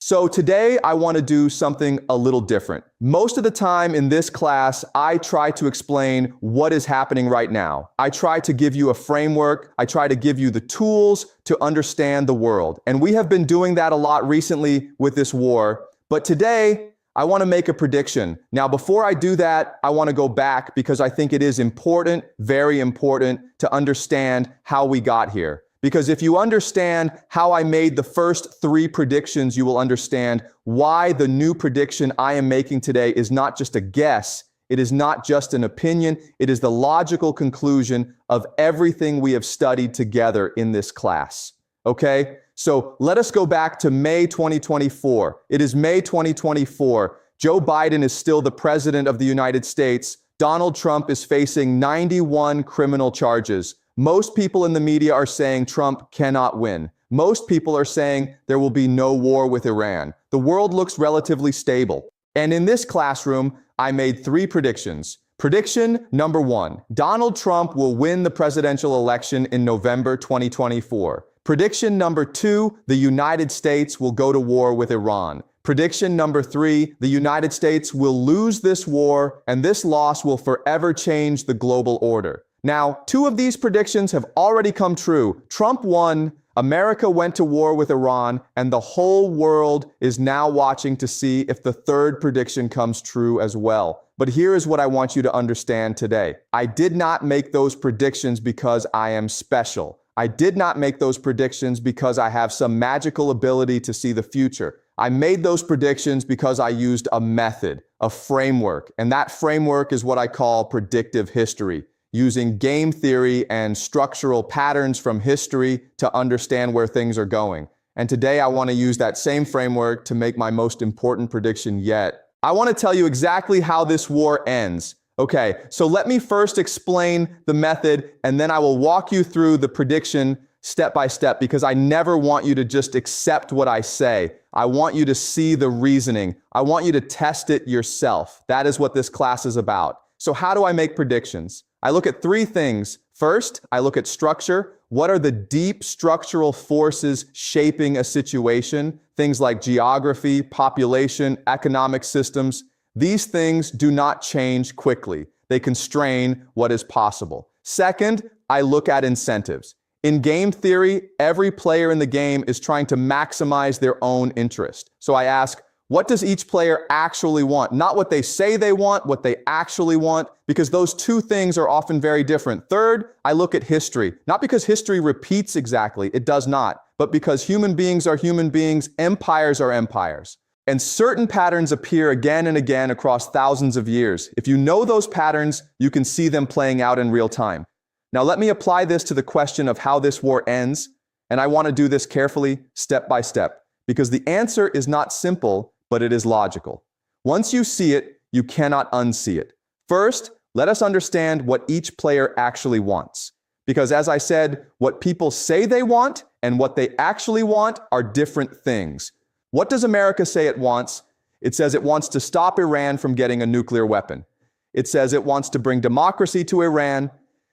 So today I want to do something a little different. Most of the time in this class, I try to explain what is happening right now. I try to give you a framework. I try to give you the tools to understand the world. And we have been doing that a lot recently with this war. But today, I want to make a prediction. Now, before I do that, I want to go back because I think it is important, very important, to understand how we got here. Because if you understand how I made the first 3 predictions, you will understand why the new prediction I am making today is not just a guess, it is not just an opinion, it is the logical conclusion of everything we have studied together in this class. Okay? So let us go back to May 2024. It is May 2024. Joe Biden is still the president of the United States. Donald Trump is facing 91 criminal charges. Most people in the media are saying Trump cannot win. Most people are saying there will be no war with Iran. The world looks relatively stable. And in this classroom, I made 3 predictions. Prediction number 1, Donald Trump will win the presidential election in November 2024. Prediction number 2, the United States will go to war with Iran. Prediction number 3, the United States will lose this war, and this loss will forever change the global order. Now, 2 of these predictions have already come true. Trump won, America went to war with Iran, and the whole world is now watching to see if the 3rd prediction comes true as well. But here is what I want you to understand today. I did not make those predictions because I am special. I did not make those predictions because I have some magical ability to see the future. I made those predictions because I used a method, a framework, and that framework is what I call predictive history, using game theory and structural patterns from history to understand where things are going. And today I want to use that same framework to make my most important prediction yet. I want to tell you exactly how this war ends. Okay, so let me first explain the method, and then I will walk you through the prediction step by step, because I never want you to just accept what I say. I want you to see the reasoning. I want you to test it yourself. That is what this class is about. So how do I make predictions? I look at 3 things. First, I look at structure. What are the deep structural forces shaping a situation? Things like geography, population, economic systems. These things do not change quickly. They constrain what is possible. Second, I look at incentives. In game theory, every player in the game is trying to maximize their own interest. So I ask, what does each player actually want? Not what they say they want, what they actually want, because those 2 things are often very different. Third, I look at history. Not because history repeats exactly, it does not, but because human beings are human beings, empires are empires. And certain patterns appear again and again across thousands of years. If you know those patterns, you can see them playing out in real time. Now let me apply this to the question of how this war ends, and I want to do this carefully, step by step, because the answer is not simple, but it is logical. Once you see it, you cannot unsee it. First, let us understand what each player actually wants. Because as I said, what people say they want and what they actually want are different things. What does America say it wants? It says it wants to stop Iran from getting a nuclear weapon. It says it wants to bring democracy to Iran.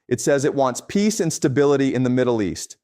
It says it wants peace and stability in the Middle East.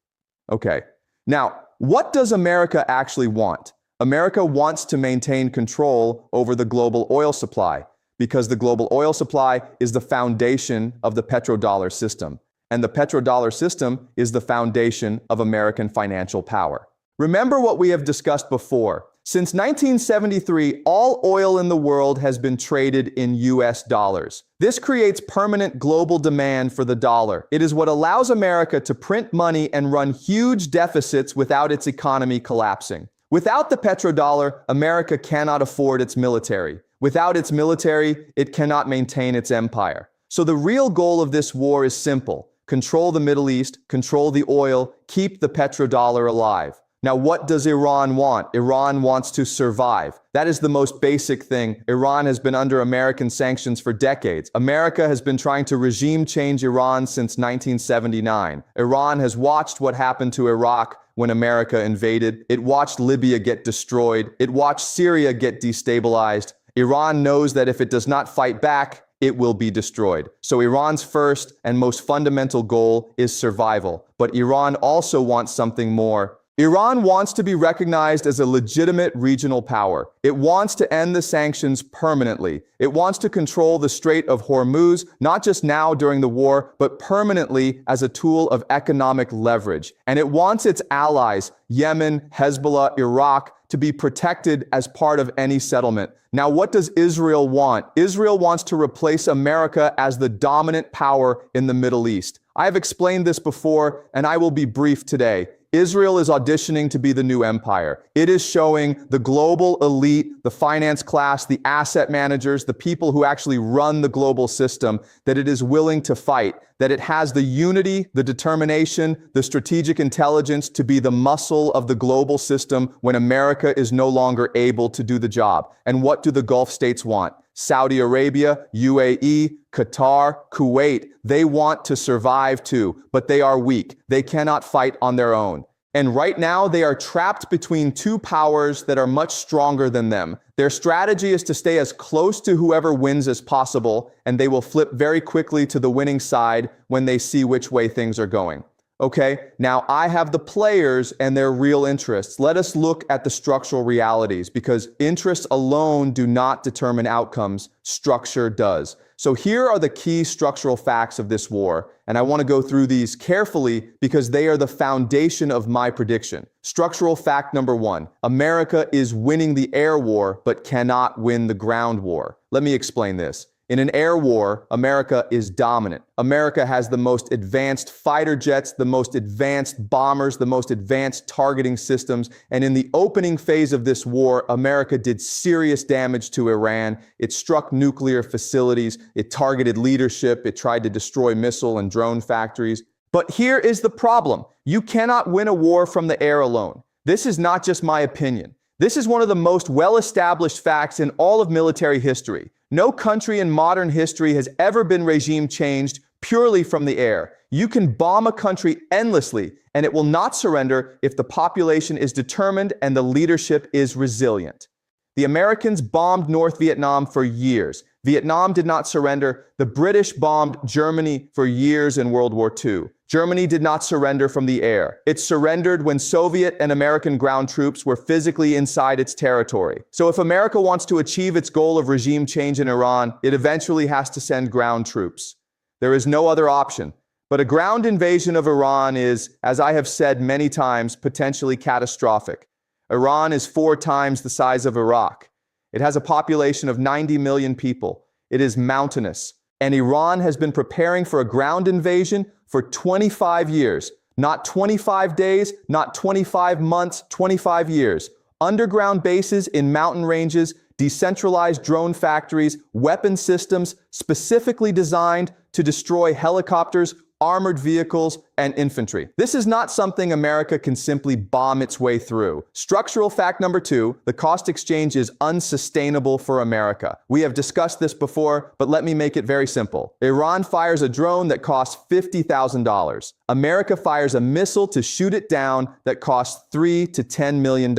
Okay. Now, what does America actually want? America wants to maintain control over the global oil supply because the global oil supply is the foundation of the petrodollar system. And the petrodollar system is the foundation of American financial power. Remember what we have discussed before. Since 1973, all oil in the world has been traded in US dollars. This creates permanent global demand for the dollar. It is what allows America to print money and run huge deficits without its economy collapsing. Without the petrodollar, America cannot afford its military. Without its military, it cannot maintain its empire. So the real goal of this war is simple. Control the Middle East, control the oil, keep the petrodollar alive. Now, what does Iran want? Iran wants to survive. That is the most basic thing. Iran has been under American sanctions for decades. America has been trying to regime change Iran since 1979. Iran has watched what happened to Iraq when America invaded. It watched Libya get destroyed. It watched Syria get destabilized. Iran knows that if it does not fight back, it will be destroyed. So Iran's first and most fundamental goal is survival. But Iran also wants something more. Iran wants to be recognized as a legitimate regional power. It wants to end the sanctions permanently. It wants to control the Strait of Hormuz, not just now during the war, but permanently as a tool of economic leverage. And it wants its allies, Yemen, Hezbollah, Iraq, to be protected as part of any settlement. Now, what does Israel want? Israel wants to replace America as the dominant power in the Middle East. I have explained this before, and I will be brief today. Israel is auditioning to be the new empire. It is showing the global elite, the finance class, the asset managers, the people who actually run the global system, that it is willing to fight, that it has the unity, the determination, the strategic intelligence to be the muscle of the global system when America is no longer able to do the job. And what do the Gulf states want? Saudi Arabia, UAE, Qatar, Kuwait, they want to survive too, but they are weak. They cannot fight on their own. And right now, they are trapped between two powers that are much stronger than them. Their strategy is to stay as close to whoever wins as possible, and they will flip very quickly to the winning side when they see which way things are going. Okay, now I have the players and their real interests. Let us look at the structural realities, because interests alone do not determine outcomes. Structure does. So here are the key structural facts of this war, and I want to go through these carefully because they are the foundation of my prediction. Structural fact number 1, America is winning the air war but cannot win the ground war. Let me explain this. In an air war, America is dominant. America has the most advanced fighter jets, the most advanced bombers, the most advanced targeting systems. And in the opening phase of this war, America did serious damage to Iran. It struck nuclear facilities. It targeted leadership. It tried to destroy missile and drone factories. But here is the problem. You cannot win a war from the air alone. This is not just my opinion. This is one of the most well-established facts in all of military history. No country in modern history has ever been regime changed purely from the air. You can bomb a country endlessly, and it will not surrender if the population is determined and the leadership is resilient. The Americans bombed North Vietnam for years. Vietnam did not surrender. The British bombed Germany for years in World War II. Germany did not surrender from the air. It surrendered when Soviet and American ground troops were physically inside its territory. So if America wants to achieve its goal of regime change in Iran, it eventually has to send ground troops. There is no other option. But a ground invasion of Iran is, as I have said many times, potentially catastrophic. Iran is 4 times the size of Iraq. It has a population of 90 million people. It is mountainous. And Iran has been preparing for a ground invasion for 25 years. Not 25 days, not 25 months, 25 years. Underground bases in mountain ranges, decentralized drone factories, weapon systems specifically designed to destroy helicopters, armored vehicles, and infantry. This is not something America can simply bomb its way through. Structural fact number 2, the cost exchange is unsustainable for America. We have discussed this before, but let me make it very simple. Iran fires a drone that costs $50,000. America fires a missile to shoot it down that costs $3 to $10 million.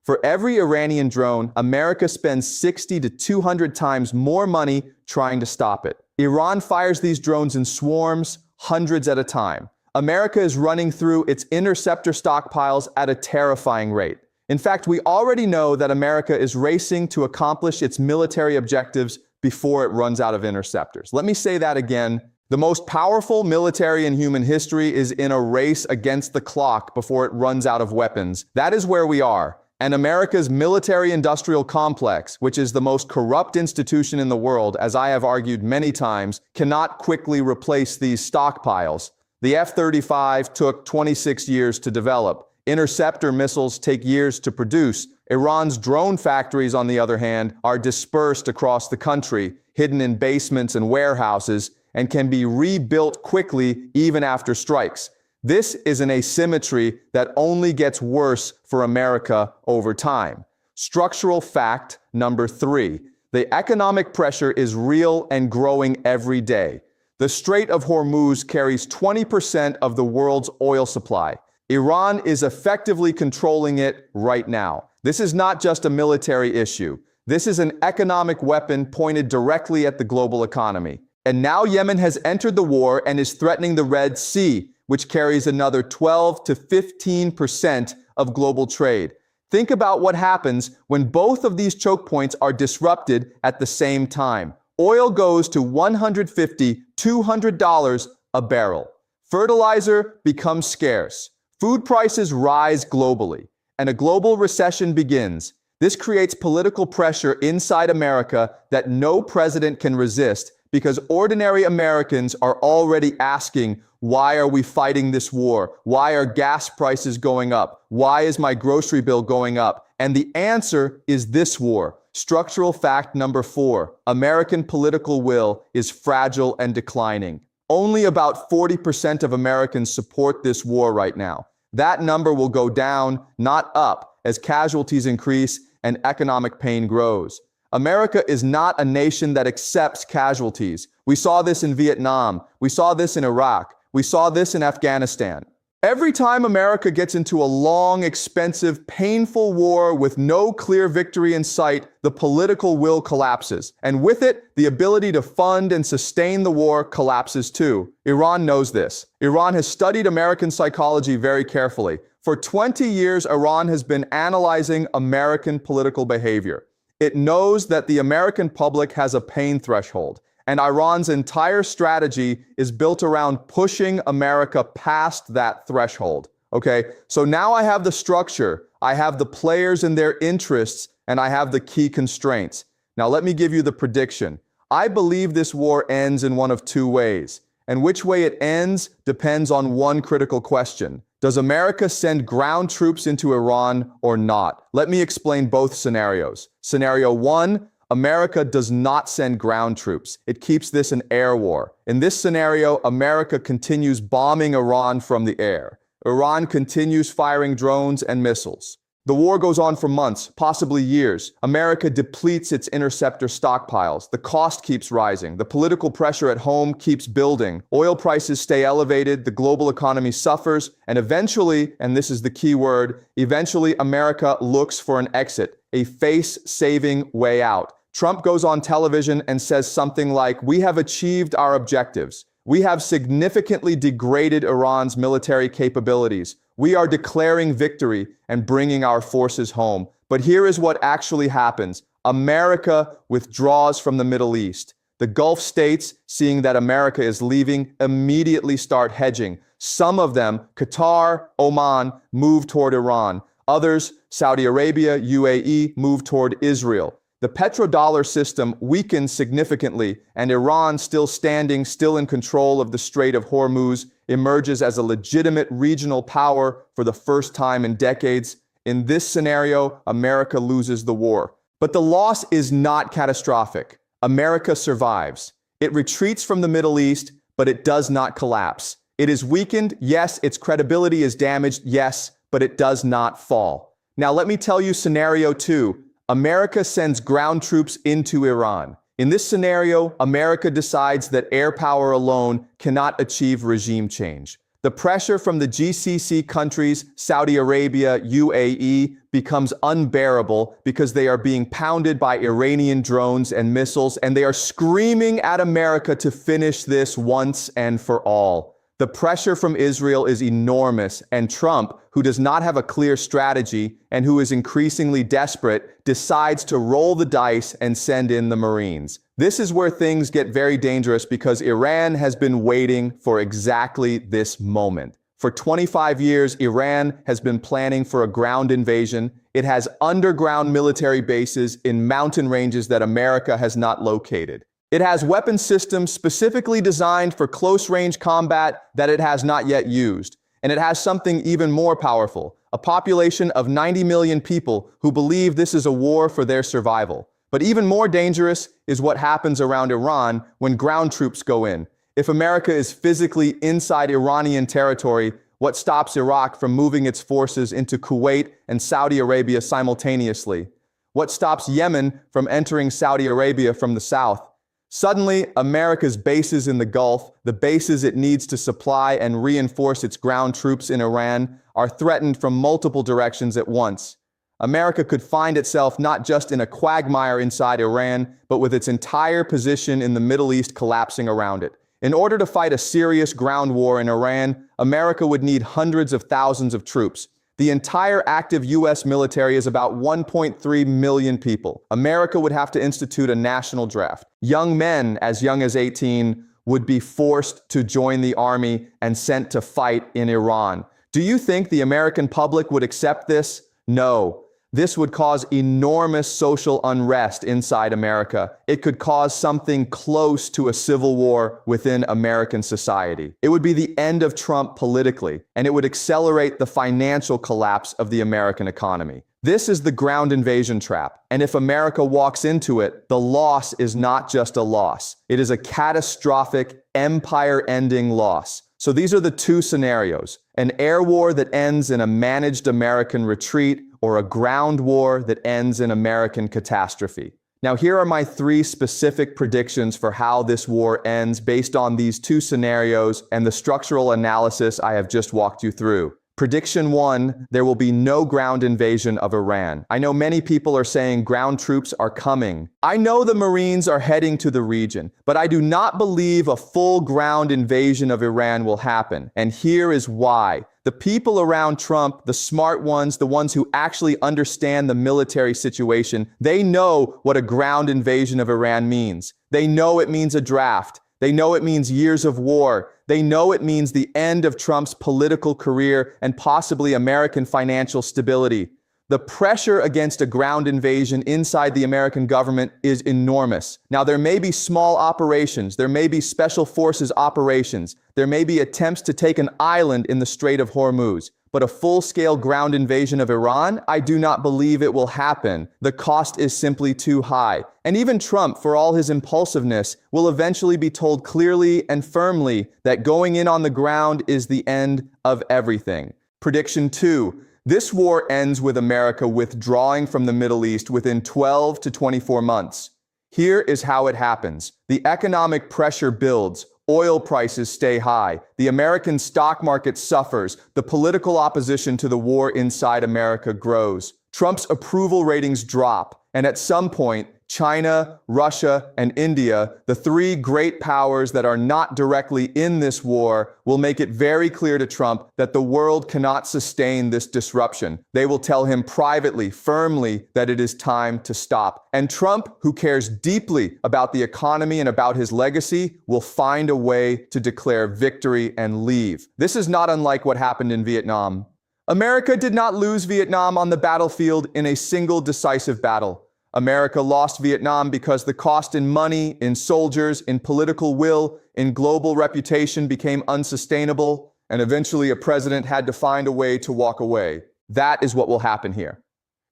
For every Iranian drone, America spends 60 to 200 times more money trying to stop it. Iran fires these drones in swarms, hundreds at a time. America is running through its interceptor stockpiles at a terrifying rate. In fact, we already know that America is racing to accomplish its military objectives before it runs out of interceptors. Let me say that again. The most powerful military in human history is in a race against the clock before it runs out of weapons. That is where we are. And America's military-industrial complex, which is the most corrupt institution in the world, as I have argued many times, cannot quickly replace these stockpiles. The F-35 took 26 years to develop. Interceptor missiles take years to produce. Iran's drone factories, on the other hand, are dispersed across the country, hidden in basements and warehouses, and can be rebuilt quickly even after strikes. This is an asymmetry that only gets worse for America over time. Structural fact number 3. The economic pressure is real and growing every day. The Strait of Hormuz carries 20% of the world's oil supply. Iran is effectively controlling it right now. This is not just a military issue. This is an economic weapon pointed directly at the global economy. And now Yemen has entered the war and is threatening the Red Sea, which carries another 12 to 15% of global trade. Think about what happens when both of these choke points are disrupted at the same time. Oil goes to $150, $200 a barrel. Fertilizer becomes scarce. Food prices rise globally, and a global recession begins. This creates political pressure inside America that no president can resist because ordinary Americans are already asking, why are we fighting this war? Why are gas prices going up? Why is my grocery bill going up? And the answer is this war. Structural fact number 4, American political will is fragile and declining. Only about 40% of Americans support this war right now. That number will go down, not up, as casualties increase and economic pain grows. America is not a nation that accepts casualties. We saw this in Vietnam. We saw this in Iraq. We saw this in Afghanistan. Every time America gets into a long, expensive, painful war with no clear victory in sight, the political will collapses. And with it, the ability to fund and sustain the war collapses too. Iran knows this. Iran has studied American psychology very carefully. For 20 years, Iran has been analyzing American political behavior. It knows that the American public has a pain threshold, and Iran's entire strategy is built around pushing America past that threshold. Okay, so now I have the structure, I have the players and their interests, and I have the key constraints. Now let me give you the prediction. I believe this war ends in one of two ways, and which way it ends depends on one critical question. Does America send ground troops into Iran or not? Let me explain both scenarios. Scenario 1, America does not send ground troops. It keeps this an air war. In this scenario, America continues bombing Iran from the air. Iran continues firing drones and missiles. The war goes on for months, possibly years. America depletes its interceptor stockpiles. The cost keeps rising. The political pressure at home keeps building. Oil prices stay elevated. The global economy suffers. And eventually, and this is the key word, eventually America looks for an exit, a face-saving way out. Trump goes on television and says something like, "We have achieved our objectives. We have significantly degraded Iran's military capabilities. We are declaring victory and bringing our forces home." But here is what actually happens. America withdraws from the Middle East. The Gulf states, seeing that America is leaving, immediately start hedging. Some of them, Qatar, Oman, move toward Iran. Others, Saudi Arabia, UAE, move toward Israel. The petrodollar system weakens significantly, and Iran, still standing, still in control of the Strait of Hormuz, emerges as a legitimate regional power for the first time in decades. In this scenario, America loses the war. But the loss is not catastrophic. America survives. It retreats from the Middle East, but it does not collapse. It is weakened, yes. Its credibility is damaged, yes, but it does not fall. Now let me tell you scenario 2. America sends ground troops into Iran. In this scenario, America decides that air power alone cannot achieve regime change. The pressure from the GCC countries, Saudi Arabia, UAE, becomes unbearable because they are being pounded by Iranian drones and missiles, and they are screaming at America to finish this once and for all. The pressure from Israel is enormous, and Trump, who does not have a clear strategy and who is increasingly desperate, decides to roll the dice and send in the Marines. This is where things get very dangerous because Iran has been waiting for exactly this moment. For 25 years, Iran has been planning for a ground invasion. It has underground military bases in mountain ranges that America has not located. It has weapon systems specifically designed for close-range combat that it has not yet used. And it has something even more powerful, a population of 90 million people who believe this is a war for their survival. But even more dangerous is what happens around Iran when ground troops go in. If America is physically inside Iranian territory, what stops Iraq from moving its forces into Kuwait and Saudi Arabia simultaneously? What stops Yemen from entering Saudi Arabia from the south? Suddenly, America's bases in the Gulf, the bases it needs to supply and reinforce its ground troops in Iran, are threatened from multiple directions at once. America could find itself not just in a quagmire inside Iran, but with its entire position in the Middle East collapsing around it. In order to fight a serious ground war in Iran, America would need hundreds of thousands of troops. The entire active U.S. military is about 1.3 million people. America would have to institute a national draft. Young men, as young as 18, would be forced to join the army and sent to fight in Iran. Do you think the American public would accept this? No. This would cause enormous social unrest inside America. It could cause something close to a civil war within American society. It would be the end of Trump politically, and it would accelerate the financial collapse of the American economy. This is the ground invasion trap, and if America walks into it, the loss is not just a loss. It is a catastrophic, empire-ending loss. So these are the two scenarios: an air war that ends in a managed American retreat, or a ground war that ends in American catastrophe. Now, here are my 3 specific predictions for how this war ends based on these 2 scenarios and the structural analysis I have just walked you through. Prediction 1, there will be no ground invasion of Iran. I know many people are saying ground troops are coming. I know the Marines are heading to the region, but I do not believe a full ground invasion of Iran will happen. And here is why. The people around Trump, the smart ones, the ones who actually understand the military situation, they know what a ground invasion of Iran means. They know it means a draft. They know it means years of war. They know it means the end of Trump's political career and possibly American financial stability. The pressure against a ground invasion inside the American government is enormous. Now, there may be small operations, there may be special forces operations, there may be attempts to take an island in the Strait of Hormuz, but a full-scale ground invasion of Iran, I do not believe it will happen. The cost is simply too high. And even Trump, for all his impulsiveness, will eventually be told clearly and firmly that going in on the ground is the end of everything. Prediction 2. This war ends with America withdrawing from the Middle East within 12 to 24 months. Here is how it happens. The economic pressure builds. Oil prices stay high. The American stock market suffers. The political opposition to the war inside America grows. Trump's approval ratings drop. And at some point, China, Russia, and India, the 3 great powers that are not directly in this war, will make it very clear to Trump that the world cannot sustain this disruption. They will tell him privately, firmly, that it is time to stop. And Trump, who cares deeply about the economy and about his legacy, will find a way to declare victory and leave. This is not unlike what happened in Vietnam. America did not lose Vietnam on the battlefield in a single decisive battle. America lost Vietnam because the cost in money, in soldiers, in political will, in global reputation became unsustainable, and eventually a president had to find a way to walk away. That is what will happen here.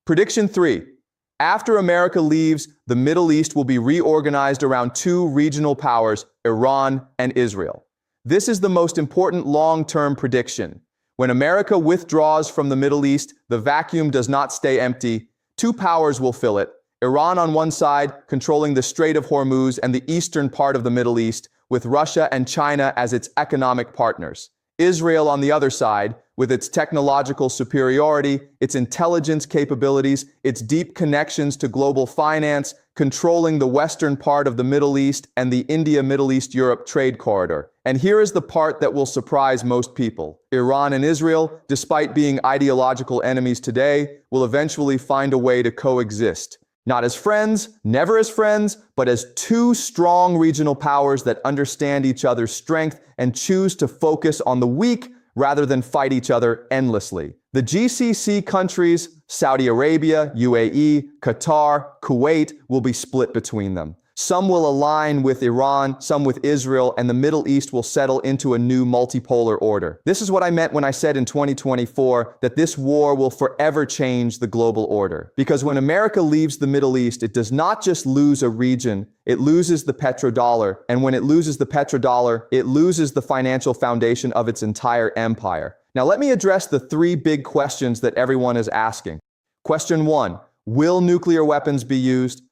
Prediction 3. After America leaves, the Middle East will be reorganized around 2 regional powers, Iran and Israel. This is the most important long-term prediction. When America withdraws from the Middle East, the vacuum does not stay empty. 2 powers will fill it. Iran on one side, controlling the Strait of Hormuz and the eastern part of the Middle East, with Russia and China as its economic partners. Israel on the other side, with its technological superiority, its intelligence capabilities, its deep connections to global finance, controlling the western part of the Middle East and the India-Middle East-Europe trade corridor. And here is the part that will surprise most people. Iran and Israel, despite being ideological enemies today, will eventually find a way to coexist. Not as friends, never as friends, but as 2 strong regional powers that understand each other's strength and choose to focus on the weak rather than fight each other endlessly. The GCC countries, Saudi Arabia, UAE, Qatar, Kuwait, will be split between them. Some will align with Iran, some with Israel, and the Middle East will settle into a new multipolar order. This is what I meant when I said in 2024 that this war will forever change the global order. Because when America leaves the Middle East, it does not just lose a region, it loses the petrodollar. And when it loses the petrodollar, it loses the financial foundation of its entire empire. Now let me address the 3 big questions that everyone is asking. Question 1, will nuclear weapons be used?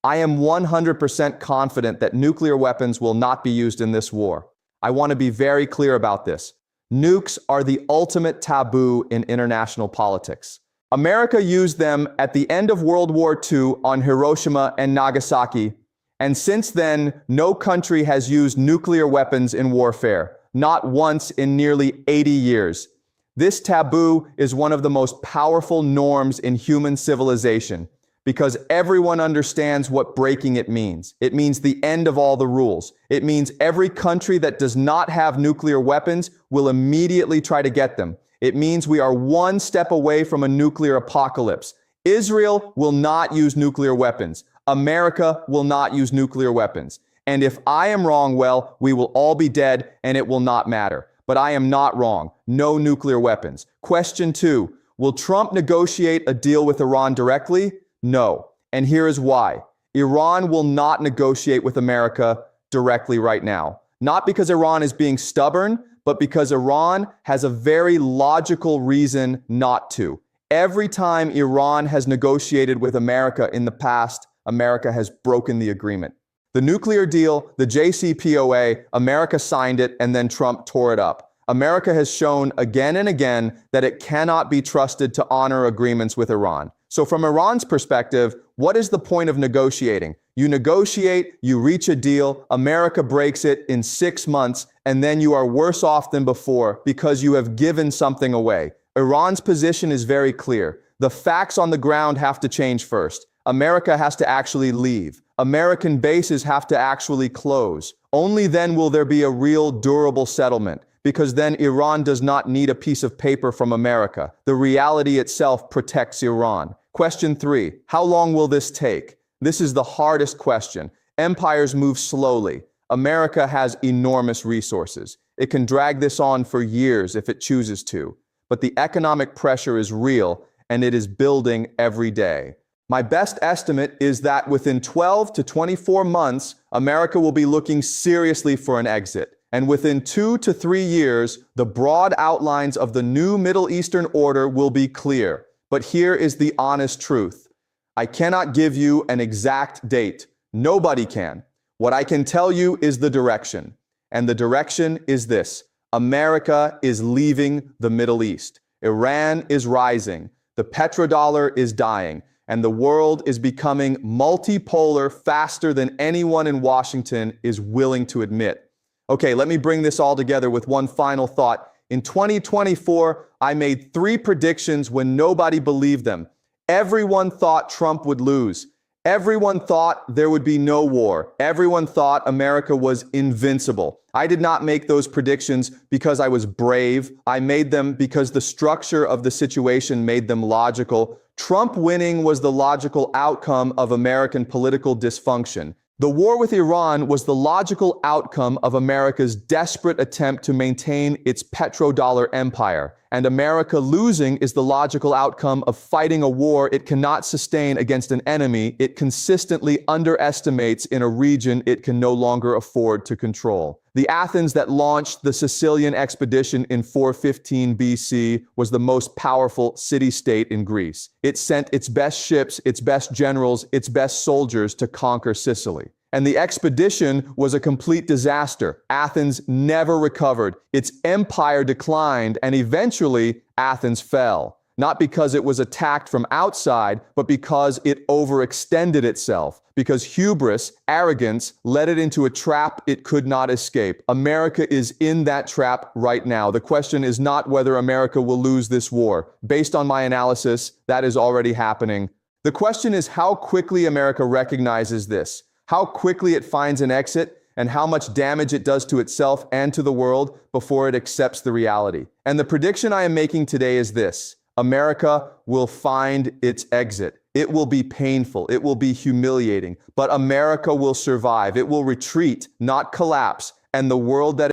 I am 100% confident that nuclear weapons will not be used in this war. I want to be very clear about this. Nukes are the ultimate taboo in international politics. America used them at the end of World War II on Hiroshima and Nagasaki, And since then, no country has used nuclear weapons in warfare, not once in nearly 80 years. This taboo is one of the most powerful norms in human civilization because everyone understands what breaking it means. It means the end of all the rules. It means every country that does not have nuclear weapons will immediately try to get them. It means we are one step away from a nuclear apocalypse. Israel will not use nuclear weapons. America will not use nuclear weapons. And if I am wrong, well, we will all be dead and it will not matter. But I am not wrong. No nuclear weapons. Question 2. Will Trump negotiate a deal with Iran directly? No. And here is why. Iran will not negotiate with America directly right now. Not because Iran is being stubborn, but because Iran has a very logical reason not to. Every time Iran has negotiated with America in the past, America has broken the agreement. The nuclear deal, the JCPOA, America signed it and then Trump tore it up. America has shown again and again that it cannot be trusted to honor agreements with Iran. So from Iran's perspective, what is the point of negotiating? You negotiate, you reach a deal, America breaks it in 6 months, and then you are worse off than before because you have given something away. Iran's position is very clear. The facts on the ground have to change first. America has to actually leave. American bases have to actually close. Only then will there be a real durable settlement, because then Iran does not need a piece of paper from America. The reality itself protects Iran. Question 3. How long will this take? This is the hardest question. Empires move slowly. America has enormous resources. It can drag this on for years if it chooses to. But the economic pressure is real, and it is building every day. My best estimate is that within 12 to 24 months, America will be looking seriously for an exit. And within 2 to 3 years, the broad outlines of the new Middle Eastern order will be clear. But here is the honest truth. I cannot give you an exact date. Nobody can. What I can tell you is the direction. And the direction is this. America is leaving the Middle East. Iran is rising. The petrodollar is dying. And the world is becoming multipolar faster than anyone in Washington is willing to admit. Okay, let me bring this all together with one final thought. In 2024, I made 3 predictions when nobody believed them. Everyone thought Trump would lose. Everyone thought there would be no war. Everyone thought America was invincible. I did not make those predictions because I was brave. I made them because the structure of the situation made them logical. Trump winning was the logical outcome of American political dysfunction. The war with Iran was the logical outcome of America's desperate attempt to maintain its petrodollar empire. And America losing is the logical outcome of fighting a war it cannot sustain against an enemy it consistently underestimates in a region it can no longer afford to control. The Athens that launched the Sicilian expedition in 415 BC was the most powerful city-state in Greece. It sent its best ships, its best generals, its best soldiers to conquer Sicily. And the expedition was a complete disaster. Athens never recovered. Its empire declined, and eventually Athens fell. Not because it was attacked from outside, but because it overextended itself. Because hubris, arrogance, led it into a trap it could not escape. America is in that trap right now. The question is not whether America will lose this war. Based on my analysis, that is already happening. The question is how quickly America recognizes this, how quickly it finds an exit, and how much damage it does to itself and to the world before it accepts the reality. And the prediction I am making today is this. America will find its exit. It will be painful. It will be humiliating. But America will survive. It will retreat, not collapse. And the world that